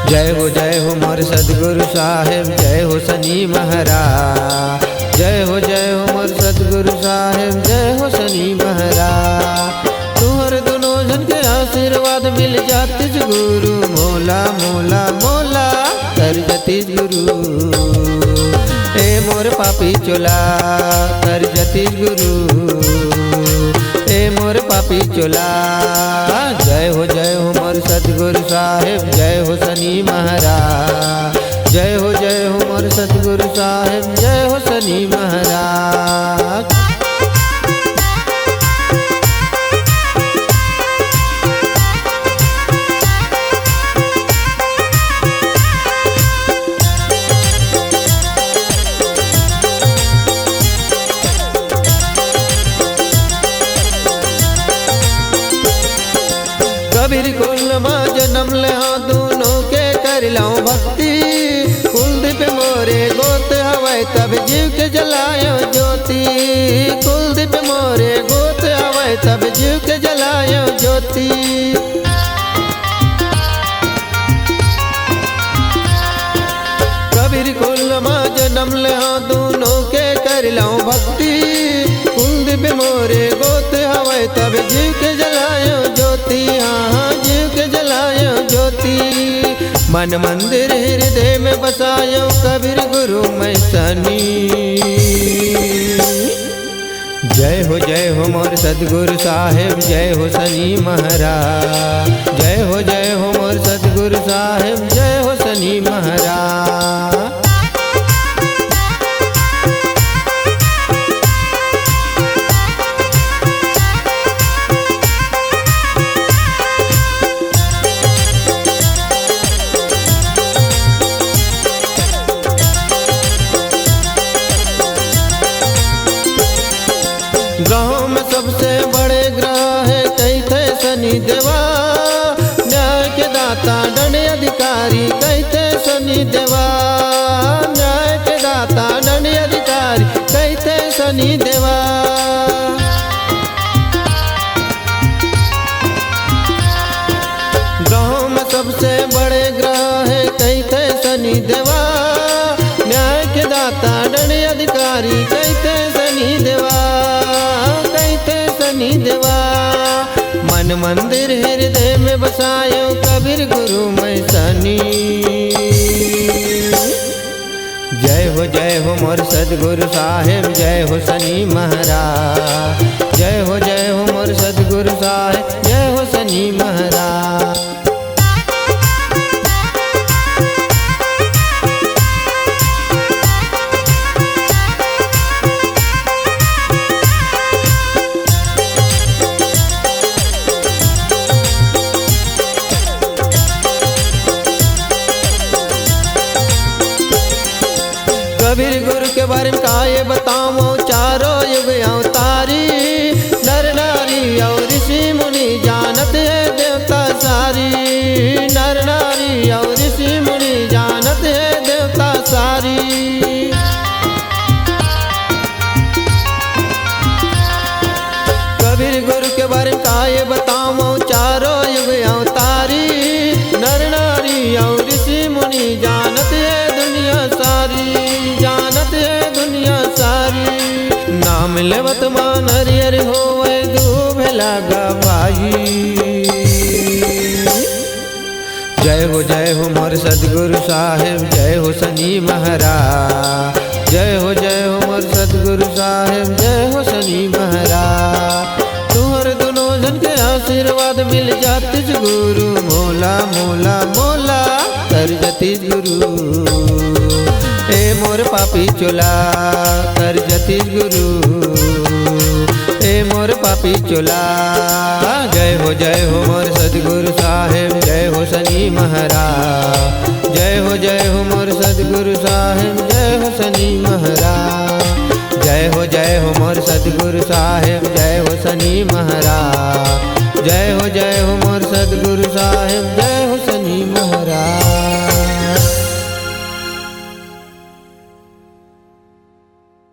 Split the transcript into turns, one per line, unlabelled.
जय हो मोर सतगुरु साहेब, जय हो शनि महाराज। जय हो मोर सतगुरु साहेब, जय हो शनि महाराज। तुहर दोनों जन के आशीर्वाद मिल जाते गुरु, मोला मोला मोला कर जती गुरु। ए मोर पापी चोला कर जती गुरु, ए मोर पापी चोला। जय हो मोर सतगुरु साहेब, जय हो शनि महाराज। जय हो मोर सतगुरु साहेब, जय हो शनि महाराज। कबीर कुल माँ जन्म ले दोनों के कर लाऊं भक्ति। कुलदीप मोरे गोत हवाई तब जीव के जलायो ज्योति। कुलदीप मोरे गोत हवाई तब जीव के जलायो ज्योति। कबीर कुल माँ जन्म ले दोनों के कर लाऊं भक्ति। कुलदीप मोरे गोत हवाई तब जीव के जलायो ज्योति। हाँ जीव के जलायो ज्योति। मन मंदिर हृदय में बसायो कबीर गुरु मैं शनि। जय हो मोर सतगुरु साहेब, जय हो शनि महाराज। जय हो मोर सतगुरु साहेब, जय हो शनि महाराज। ग्रहों में सबसे बड़े ग्रह है कहते शनि देवा। न्याय के दाता दंड अधिकारी कहते शनि देवा। न्याय के दाता दंड अधिकारी कहते शनि देवा। ग्रहों में सबसे बड़े ग्रह है कहते शनि देवा। न्याय के दाता दंड अधिकारी कहते शनि देवा, शनि देवा। मन मंदिर हृदय में बसायो कबीर गुरु मैं शनि। जय हो मोर सतगुरु साहेब, जय हो शनि महाराज। जय हो मोर सतगुरु साहेब, जय हो शनि महाराज। कबीर गुरु के बारे में काये बताओ, चारों युग अवतारी। नर नारी और ऋषि मुनि जानत है देवता सारी। नर नारी और ऋषि मुनि जानत है देवता सारी। कबीर गुरु के बारे में काये बताओ, चारों युग अवतारी। नर नारी और ऋषि मुनि जानत है दुनिया सारी, जानत है दुनिया सारी। नाम लेवत मान हरिहर होवे दूब लागा भाई। जय हो मोर सतगुरु साहेब, जय हो शनि महाराज। जय हो मोर सतगुरु साहेब, जय हो शनि महाराज। तुहर दोनों जन के आशीर्वाद मिल जाते गुरु, मोला मोला मोला कर जती गुरु। ए मोर पापी चोला कर जती गुरु, ए मोर पापी चोला। जय हो मोर सतगुरु साहेब, जय हो शनि महाराज। जय हो मोर सतगुरु साहेब, जय हो शनि महाराज। जय हो मोर सतगुरु साहेब, जय हो शनि महाराज। जय हो मोर सतगुरु साहेब, जय